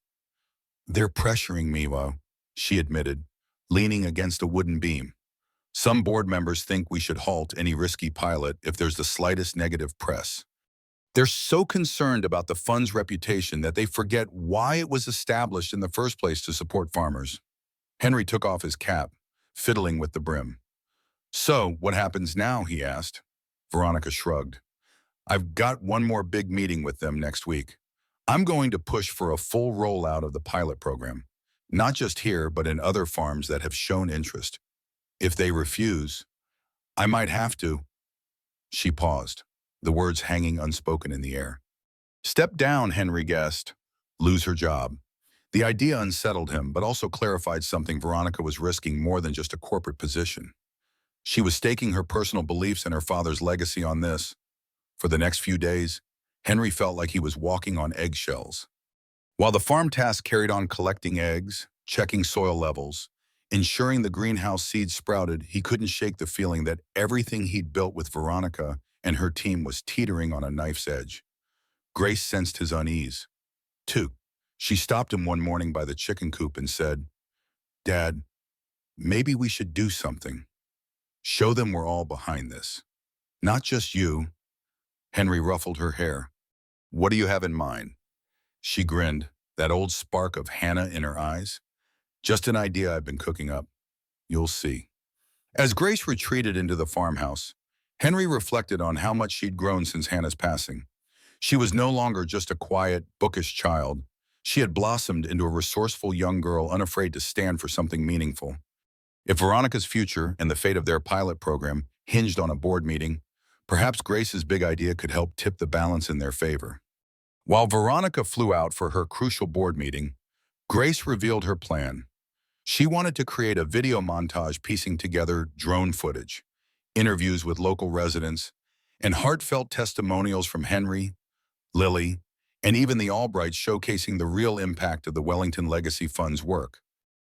"They're pressuring me, she admitted, leaning against a wooden beam. "Some board members think we should halt any risky pilot if there's the slightest negative press. They're so concerned about the fund's reputation that they forget why it was established in the first place, to support farmers." Henry took off his cap, fiddling with the brim. "So, what happens now?" he asked. Veronica shrugged. I've got one more big meeting with them next week. I'm going to push for a full rollout of the pilot program, not just here, but in other farms that have shown interest. If they refuse, I might have to. She paused, the words hanging unspoken in the air. Step down, Henry guessed. Lose her job. The idea unsettled him, but also clarified something. Veronica was risking more than just a corporate position. She was staking her personal beliefs and her father's legacy on this. For the next few days, Henry felt like he was walking on eggshells. While the farm task carried on collecting eggs, checking soil levels, ensuring the greenhouse seeds sprouted, he couldn't shake the feeling that everything he'd built with Veronica and her team was teetering on a knife's edge. Grace sensed his unease, too. She stopped him one morning by the chicken coop and said, Dad, maybe we should do something. Show them we're all behind this. Not just you. Henry ruffled her hair. What do you have in mind? She grinned, that old spark of Hannah in her eyes. Just an idea I've been cooking up. You'll see. As Grace retreated into the farmhouse, Henry reflected on how much she'd grown since Hannah's passing. She was no longer just a quiet, bookish child. She had blossomed into a resourceful young girl unafraid to stand for something meaningful. If Veronica's future and the fate of their pilot program hinged on a board meeting, perhaps Grace's big idea could help tip the balance in their favor. While Veronica flew out for her crucial board meeting, Grace revealed her plan. She wanted to create a video montage piecing together drone footage, interviews with local residents, and heartfelt testimonials from Henry, Lily, and even the Albrights showcasing the real impact of the Wellington Legacy Fund's work.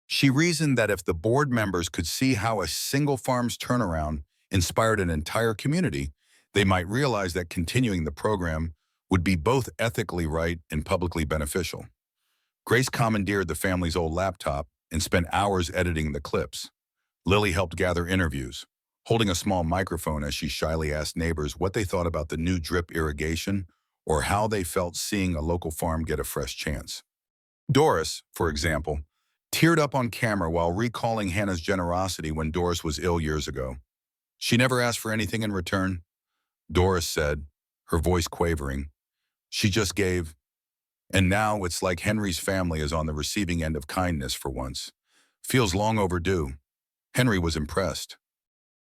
She reasoned that if the board members could see how a single farm's turnaround inspired an entire community, they might realize that continuing the program would be both ethically right and publicly beneficial. Grace commandeered the family's old laptop and spent hours editing the clips. Lily helped gather interviews, holding a small microphone as she shyly asked neighbors what they thought about the new drip irrigation or how they felt seeing a local farm get a fresh chance. Doris, for example, teared up on camera while recalling Hannah's generosity when Doris was ill years ago. She never asked for anything in return, Doris said, her voice quavering. She just gave. And now it's like Henry's family is on the receiving end of kindness for once. Feels long overdue. Henry was impressed.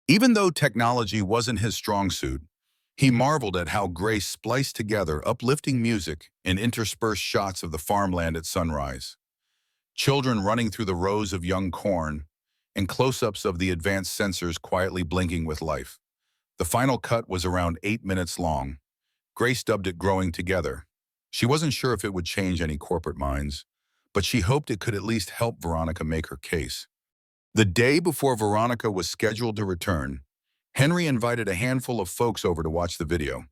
Even though technology wasn't his strong suit, he marveled at how Grace spliced together uplifting music and interspersed shots of the farmland at sunrise. Children running through the rows of young corn, and close-ups of the advanced sensors quietly blinking with life. The final cut was around 8 minutes long. Grace dubbed it Growing Together. She wasn't sure if it would change any corporate minds, but she hoped it could at least help Veronica make her case. The day before Veronica was scheduled to return, Henry invited a handful of folks over to watch the video.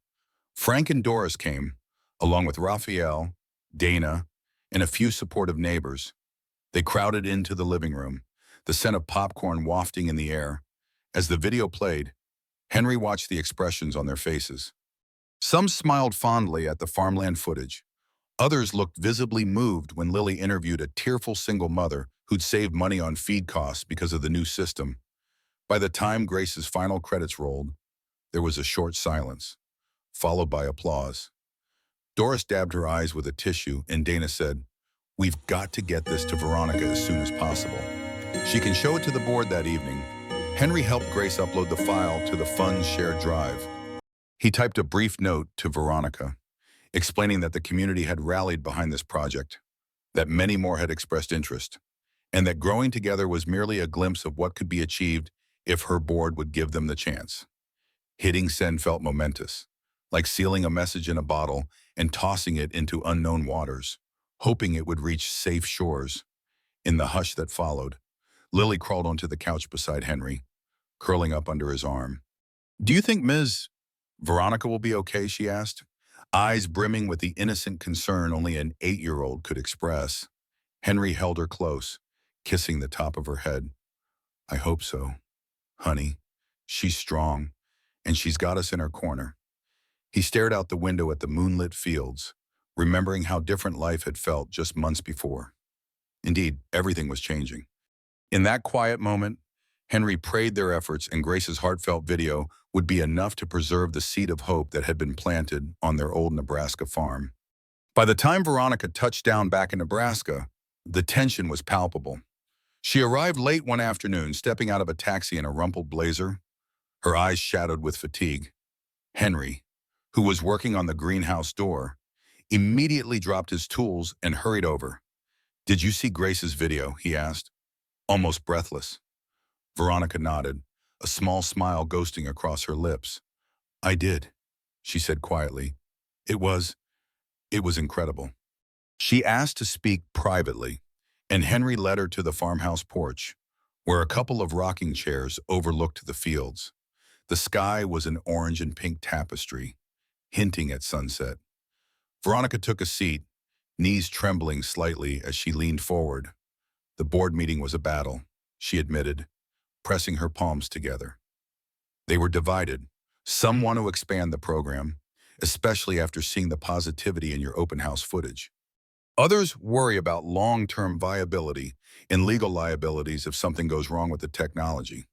Frank and Doris came, along with Raphael, Dana, and a few supportive neighbors. They crowded into the living room, the scent of popcorn wafting in the air. As the video played, Henry watched the expressions on their faces. Some smiled fondly at the farmland footage. Others looked visibly moved when Lily interviewed a tearful single mother who'd saved money on feed costs because of the new system. By the time Grace's final credits rolled, there was a short silence, followed by applause. Doris dabbed her eyes with a tissue, and Dana said, "We've got to get this to Veronica as soon as possible. She can show it to the board that evening." Henry helped Grace upload the file to the fund's shared drive. He typed a brief note to Veronica, explaining that the community had rallied behind this project, that many more had expressed interest, and that Growing Together was merely a glimpse of what could be achieved if her board would give them the chance. Hitting send felt momentous, like sealing a message in a bottle and tossing it into unknown waters, hoping it would reach safe shores. In the hush that followed, Lily crawled onto the couch beside Henry, curling up under his arm. "Do you think Ms. Veronica will be okay?" she asked, eyes brimming with the innocent concern only an 8-year-old could express. Henry held her close, kissing the top of her head. "I hope so, honey. She's strong, and she's got us in her corner." He stared out the window at the moonlit fields, remembering how different life had felt just months before. Indeed, everything was changing. In that quiet moment, Henry prayed their efforts, and Grace's heartfelt video would be enough to preserve the seed of hope that had been planted on their old Nebraska farm. By the time Veronica touched down back in Nebraska, the tension was palpable. She arrived late one afternoon, stepping out of a taxi in a rumpled blazer, her eyes shadowed with fatigue. Henry, who was working on the greenhouse door, immediately dropped his tools and hurried over. "Did you see Grace's video?" he asked, almost breathless. Veronica nodded, a small smile ghosting across her lips. "I did," she said quietly. It was incredible." She asked to speak privately, and Henry led her to the farmhouse porch, where a couple of rocking chairs overlooked the fields. The sky was an orange and pink tapestry, hinting at sunset. Veronica took a seat, knees trembling slightly as she leaned forward. The board meeting was a battle, she admitted, pressing her palms together. They were divided. Some want to expand the program, especially after seeing the positivity in your open house footage. Others worry about long-term viability and legal liabilities if something goes wrong with the technology.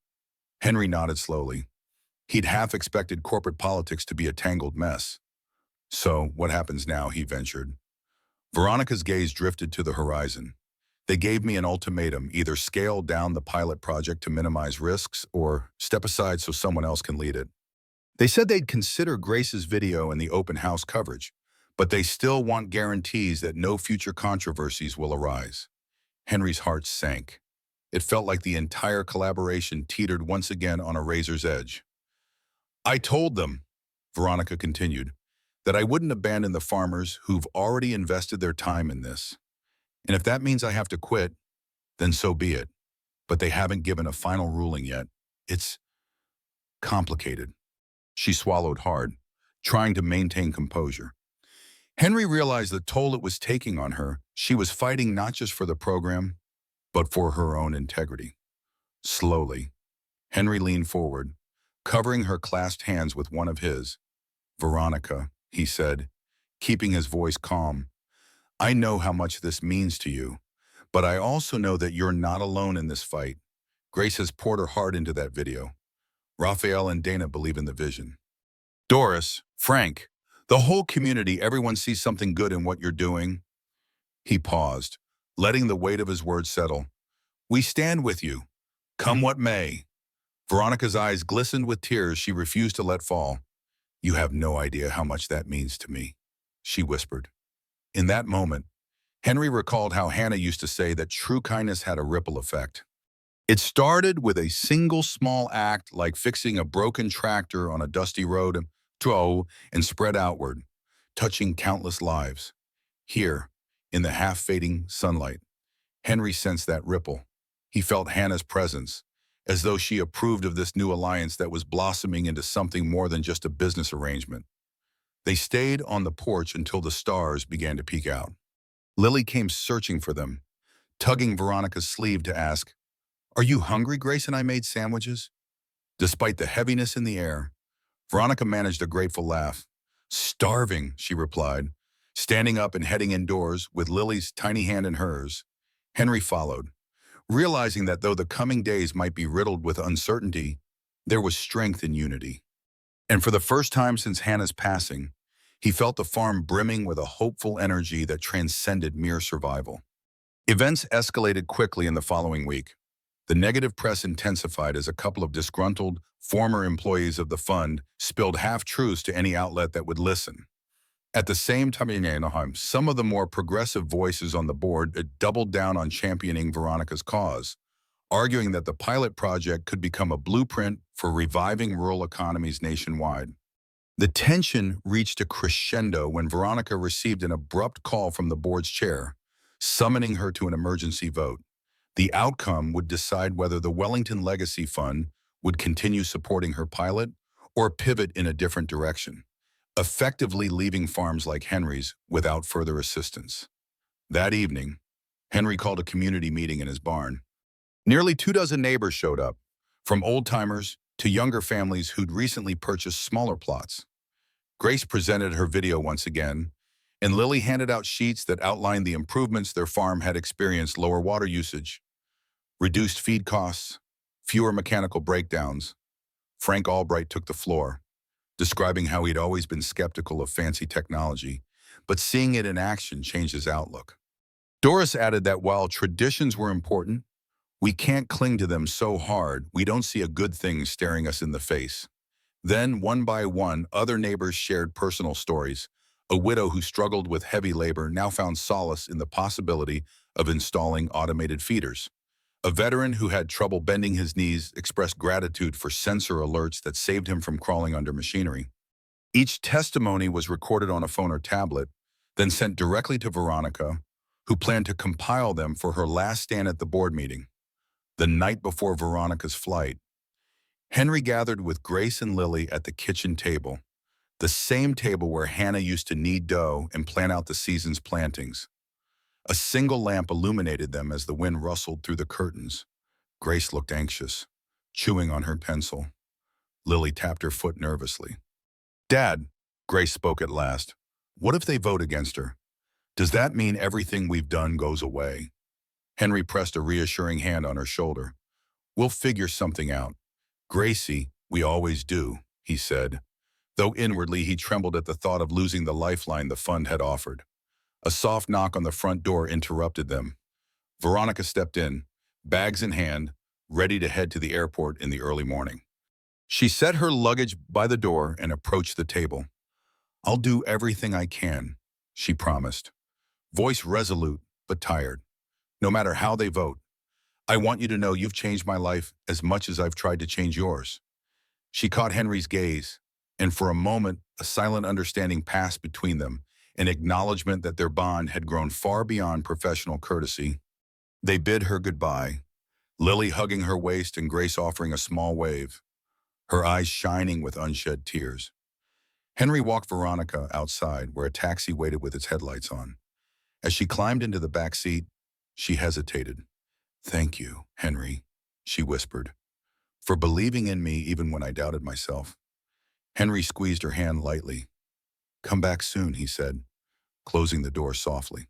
Henry nodded slowly. He'd half expected corporate politics to be a tangled mess. "So, what happens now?" he ventured. Veronica's gaze drifted to the horizon. "They gave me an ultimatum: either scale down the pilot project to minimize risks or step aside so someone else can lead it. They said they'd consider Grace's video and the open house coverage, but they still want guarantees that no future controversies will arise." Henry's heart sank. It felt like the entire collaboration teetered once again on a razor's edge. "I told them," Veronica continued, "that I wouldn't abandon the farmers who've already invested their time in this. And if that means I have to quit, then so be it. But they haven't given a final ruling yet. It's complicated." She swallowed hard, trying to maintain composure. Henry realized the toll it was taking on her. She was fighting not just for the program, but for her own integrity. Slowly, Henry leaned forward, covering her clasped hands with one of his. "Veronica," he said, keeping his voice calm, "I know how much this means to you, but I also know that you're not alone in this fight. Grace has poured her heart into that video. Raphael and Dana believe in the vision. Doris, Frank, the whole community, everyone sees something good in what you're doing." He paused, letting the weight of his words settle. "We stand with you, come what may." Veronica's eyes glistened with tears she refused to let fall. "You have no idea how much that means to me," she whispered. In that moment, Henry recalled how Hannah used to say that true kindness had a ripple effect. It started with a single small act like fixing a broken tractor on a dusty road and spread outward, touching countless lives. Here, in the half-fading sunlight, Henry sensed that ripple. He felt Hannah's presence, as though she approved of this new alliance that was blossoming into something more than just a business arrangement. They stayed on the porch until the stars began to peek out. Lily came searching for them, tugging Veronica's sleeve to ask, "Are you hungry? Grace and I made sandwiches." Despite the heaviness in the air, Veronica managed a grateful laugh. "Starving," she replied, standing up and heading indoors with Lily's tiny hand in hers. Henry followed, realizing that though the coming days might be riddled with uncertainty, there was strength in unity. And for the first time since Hannah's passing, he felt the farm brimming with a hopeful energy that transcended mere survival. Events escalated quickly in the following week. The negative press intensified as a couple of disgruntled former employees of the fund spilled half-truths to any outlet that would listen. At the same time, some of the more progressive voices on the board doubled down on championing Veronica's cause, arguing that the pilot project could become a blueprint for reviving rural economies nationwide. The tension reached a crescendo when Veronica received an abrupt call from the board's chair, summoning her to an emergency vote. The outcome would decide whether the Wellington Legacy Fund would continue supporting her pilot or pivot in a different direction, effectively leaving farms like Henry's without further assistance. That evening, Henry called a community meeting in his barn. Nearly 24 neighbors showed up, from old-timers to younger families who'd recently purchased smaller plots. Grace presented her video once again, and Lily handed out sheets that outlined the improvements their farm had experienced: lower water usage, reduced feed costs, Fewer mechanical breakdowns. Frank Albright took the floor, describing how he'd always been skeptical of fancy technology, but seeing it in action changed his outlook. Doris added that while traditions were important, we can't cling to them so hard we don't see a good thing staring us in the face. Then, one by one, other neighbors shared personal stories. A widow who struggled with heavy labor now found solace in the possibility of installing automated feeders. A veteran who had trouble bending his knees expressed gratitude for sensor alerts that saved him from crawling under machinery. Each testimony was recorded on a phone or tablet, then sent directly to Veronica, who planned to compile them for her last stand at the board meeting. The night before Veronica's flight, Henry gathered with Grace and Lily at the kitchen table, the same table where Hannah used to knead dough and plan out the season's plantings. A single lamp illuminated them as the wind rustled through the curtains. Grace looked anxious, chewing on her pencil. Lily tapped her foot nervously. "Dad," Grace spoke at last, "what if they vote against her? Does that mean everything we've done goes away?" Henry pressed a reassuring hand on her shoulder. "We'll figure something out. Gracie, we always do," he said, though inwardly he trembled at the thought of losing the lifeline the fund had offered. A soft knock on the front door interrupted them. Veronica stepped in, bags in hand, ready to head to the airport in the early morning. She set her luggage by the door and approached the table. "I'll do everything I can," she promised, voice resolute but tired. "No matter how they vote, I want you to know you've changed my life as much as I've tried to change yours." She caught Henry's gaze, and for a moment, a silent understanding passed between them, an acknowledgement that their bond had grown far beyond professional courtesy. They bid her goodbye, Lily hugging her waist and Grace offering a small wave, her eyes shining with unshed tears. Henry walked Veronica outside where a taxi waited with its headlights on. As she climbed into the back seat, she hesitated. "Thank you, Henry," she whispered, "for believing in me even when I doubted myself." Henry squeezed her hand lightly. "Come back soon," he said, closing the door softly.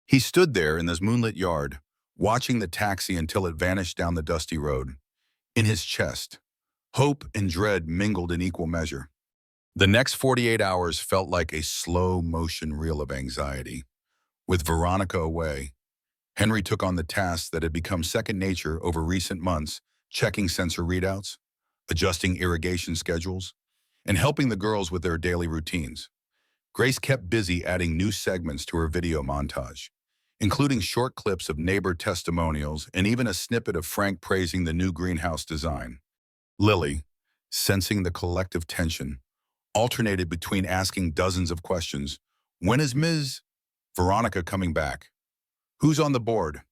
He stood there in this moonlit yard, watching the taxi until it vanished down the dusty road. In his chest, hope and dread mingled in equal measure. The next 48 hours felt like a slow-motion reel of anxiety. With Veronica away, Henry took on the tasks that had become second nature over recent months, checking sensor readouts, adjusting irrigation schedules, and helping the girls with their daily routines. Grace kept busy adding new segments to her video montage, including short clips of neighbor testimonials and even a snippet of Frank praising the new greenhouse design. Lily, sensing the collective tension, alternated between asking dozens of questions. "When is Ms. Veronica coming back? Who's on the board?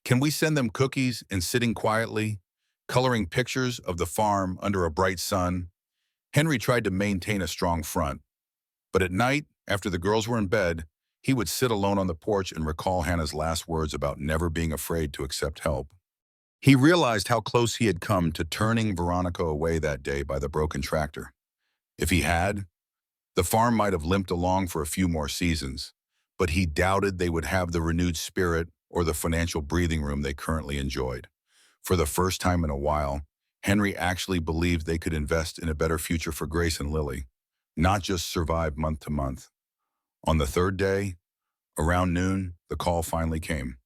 Can we send them cookies?" and sitting quietly, coloring pictures of the farm under a bright sun. Henry tried to maintain a strong front, but at night, after the girls were in bed, he would sit alone on the porch and recall Hannah's last words about never being afraid to accept help. He realized how close he had come to turning Veronica away that day by the broken tractor. If he had, the farm might have limped along for a few more seasons, but he doubted they would have the renewed spirit or the financial breathing room they currently enjoyed. For the first time in a while, Henry actually believed they could invest in a better future for Grace and Lily, not just survive month to month. On the third day, around noon, the call finally came.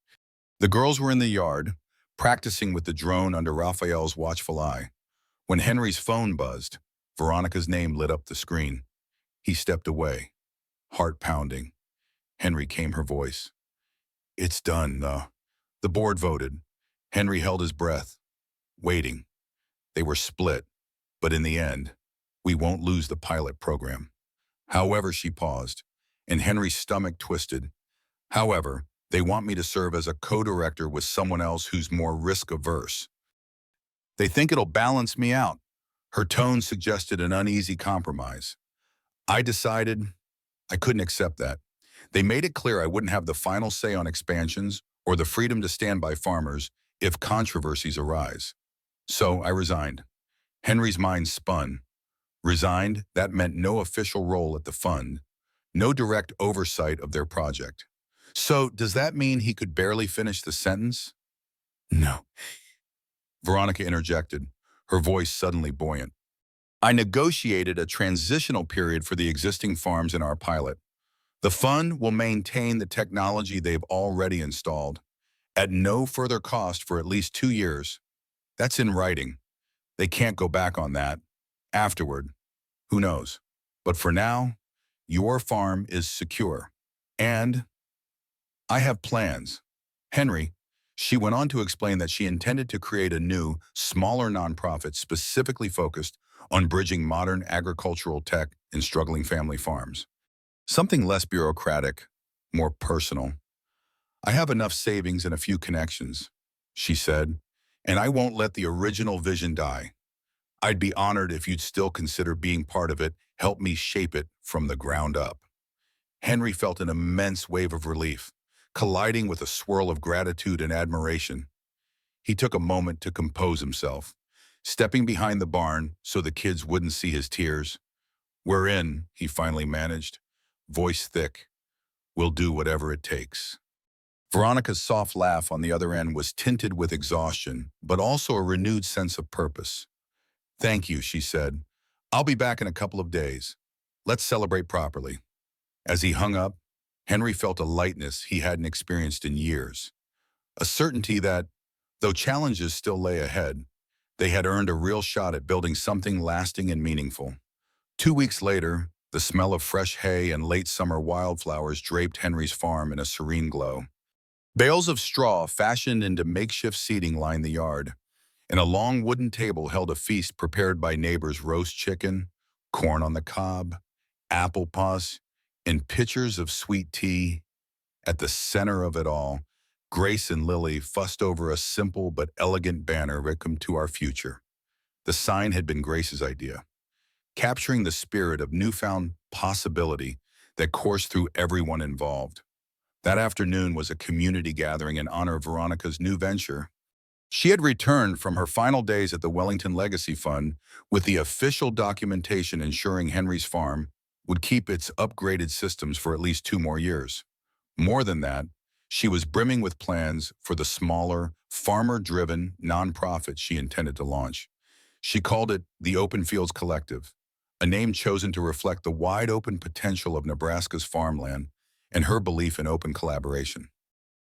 The girls were in the yard, practicing with the drone under Raphael's watchful eye. When Henry's phone buzzed, Veronica's name lit up the screen. He stepped away, heart pounding. "Henry," came her voice. "It's done. The board voted." Henry held his breath, waiting. They were split, but in the end, "We won't lose the pilot program." However, she paused, and Henry's stomach twisted. "However, they want me to serve as a co-director with someone else who's more risk-averse. They think it'll balance me out." Her tone suggested an uneasy compromise. I decided I couldn't accept that. They made it clear I wouldn't have the final say on expansions or the freedom to stand by farmers if controversies arise. So I resigned. Henry's mind spun. Resigned, that meant no official role at the fund, no direct oversight of their project. So does that mean he could barely finish the sentence? "No, Veronica interjected, her voice suddenly buoyant. I negotiated a transitional period for the existing farms in our pilot. The fund will maintain the technology they've already installed, at no further cost for at least 2 years. That's in writing. They can't go back on that. Afterward, who knows? But for now, your farm is secure. And I have plans. Henry, she went on to explain that she intended to create a new, smaller nonprofit specifically focused on bridging modern agricultural tech in struggling family farms. Something less bureaucratic, more personal. I have enough savings and a few connections, she said, and I won't let the original vision die. I'd be honored if you'd still consider being part of it, help me shape it from the ground up. Henry felt an immense wave of relief, colliding with a swirl of gratitude and admiration. He took a moment to compose himself, stepping behind the barn so the kids wouldn't see his tears. We're in, he finally managed, voice thick. We'll do whatever it takes. Veronica's soft laugh on the other end was tinted with exhaustion, but also a renewed sense of purpose. Thank you, she said. I'll be back in a couple of days. Let's celebrate properly. As he hung up, Henry felt a lightness he hadn't experienced in years. A certainty that, though challenges still lay ahead, they had earned a real shot at building something lasting and meaningful. 2 weeks later, the smell of fresh hay and late summer wildflowers draped Henry's farm in a serene glow. Bales of straw fashioned into makeshift seating lined the yard, and a long wooden table held a feast prepared by neighbors' roast chicken, corn on the cob, apple pus, and pitchers of sweet tea. At the center of it all, Grace and Lily fussed over a simple but elegant banner, "Welcome to our future." The sign had been Grace's idea, capturing the spirit of newfound possibility that coursed through everyone involved. That afternoon was a community gathering in honor of Veronica's new venture. She had returned from her final days at the Wellington Legacy Fund with the official documentation ensuring Henry's farm would keep its upgraded systems for at least 2 more years. More than that, she was brimming with plans for the smaller, farmer-driven nonprofit she intended to launch. She called it the Open Fields Collective, a name chosen to reflect the wide-open potential of Nebraska's farmland and her belief in open collaboration.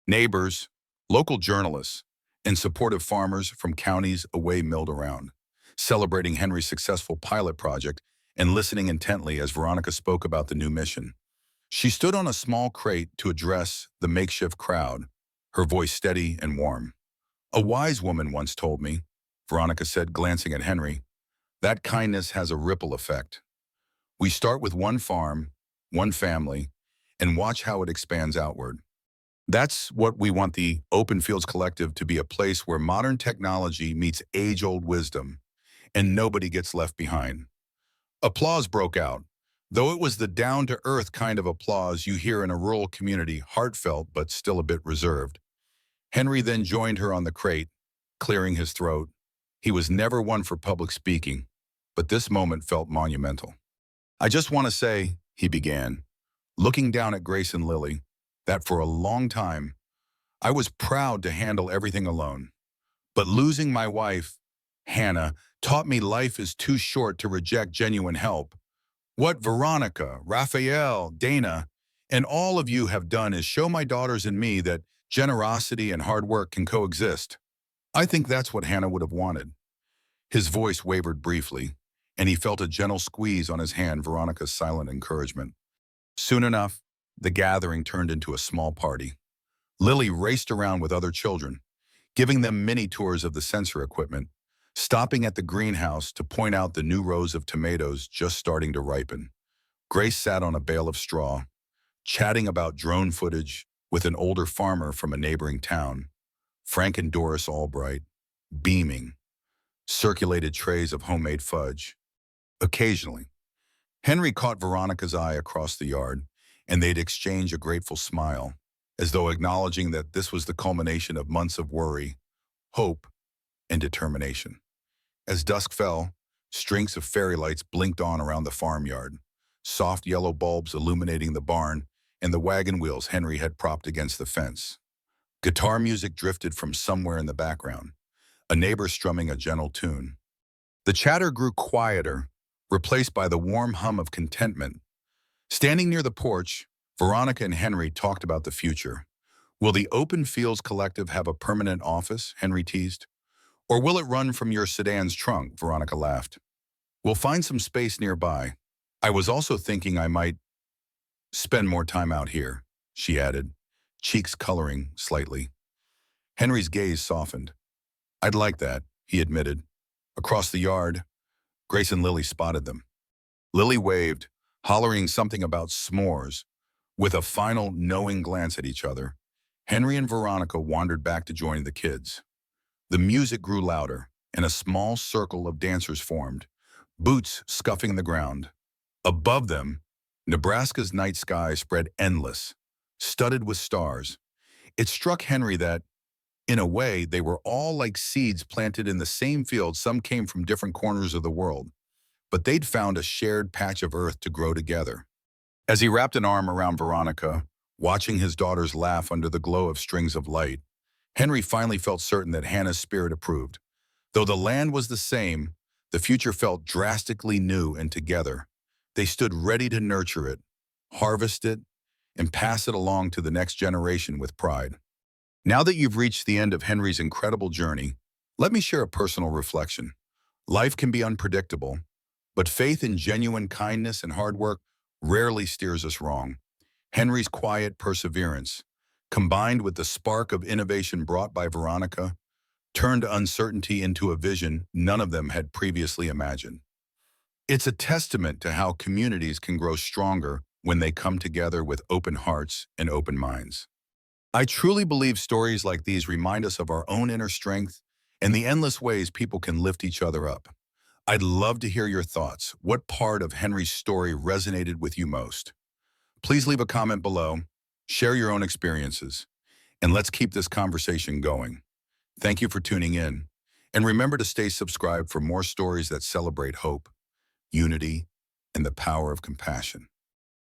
Neighbors, local journalists, and supportive farmers from counties away milled around, celebrating Henry's successful pilot project and listening intently as Veronica spoke about the new mission. She stood on a small crate to address the makeshift crowd, her voice steady and warm. A wise woman once told me, Veronica said, glancing at Henry, that kindness has a ripple effect. We start with one farm, one family, and watch how it expands outward. That's what we want the Open Fields Collective to be, a place where modern technology meets age-old wisdom, and nobody gets left behind. Applause broke out, though it was the down-to-earth kind of applause you hear in a rural community, heartfelt but still a bit reserved. Henry then joined her on the crate, clearing his throat. He was never one for public speaking, but this moment felt monumental. I just want to say, he began, looking down at Grace and Lily, that for a long time, I was proud to handle everything alone. But losing my wife, Hannah, taught me life is too short to reject genuine help. What Veronica, Raphael, Dana, and all of you have done is show my daughters and me that generosity and hard work can coexist. I think that's what Hannah would have wanted. His voice wavered briefly, and he felt a gentle squeeze on his hand, Veronica's silent encouragement. Soon enough, the gathering turned into a small party. Lily raced around with other children, giving them mini tours of the sensor equipment, stopping at the greenhouse to point out the new rows of tomatoes just starting to ripen. Grace sat on a bale of straw, chatting about drone footage with an older farmer from a neighboring town. Frank and Doris Albright, beaming, circulated trays of homemade fudge. Occasionally, Henry caught Veronica's eye across the yard, and they'd exchange a grateful smile, as though acknowledging that this was the culmination of months of worry, hope, and determination. As dusk fell, strings of fairy lights blinked on around the farmyard, soft yellow bulbs illuminating the barn and the wagon wheels Henry had propped against the fence. Guitar music drifted from somewhere in the background, a neighbor strumming a gentle tune. The chatter grew quieter, replaced by the warm hum of contentment. Standing near the porch, Veronica and Henry talked about the future. Will the Open Fields Collective have a permanent office? Henry teased. Or will it run from your sedan's trunk? Veronica laughed. We'll find some space nearby. I was also thinking I might spend more time out here, she added, cheeks coloring slightly. Henry's gaze softened. I'd like that, he admitted. Across the yard, Grace and Lily spotted them. Lily waved, hollering something about s'mores. With a final knowing glance at each other, Henry and Veronica wandered back to join the kids. The music grew louder, and a small circle of dancers formed, boots scuffing the ground. Above them, Nebraska's night sky spread endless, studded with stars. It struck Henry that, in a way, they were all like seeds planted in the same field. Some came from different corners of the world, but they'd found a shared patch of earth to grow together. As he wrapped an arm around Veronica, watching his daughters laugh under the glow of strings of light, Henry finally felt certain that Hannah's spirit approved. Though the land was the same, the future felt drastically new, and together, they stood ready to nurture it, harvest it, and pass it along to the next generation with pride. Now that you've reached the end of Henry's incredible journey, let me share a personal reflection. Life can be unpredictable, but faith in genuine kindness and hard work rarely steers us wrong. Henry's quiet perseverance, combined with the spark of innovation brought by Veronica, turned uncertainty into a vision none of them had previously imagined. It's a testament to how communities can grow stronger when they come together with open hearts and open minds. I truly believe stories like these remind us of our own inner strength and the endless ways people can lift each other up. I'd love to hear your thoughts. What part of Henry's story resonated with you most? Please leave a comment below, share your own experiences, and let's keep this conversation going. Thank you for tuning in, and remember to stay subscribed for more stories that celebrate hope, unity, and the power of compassion.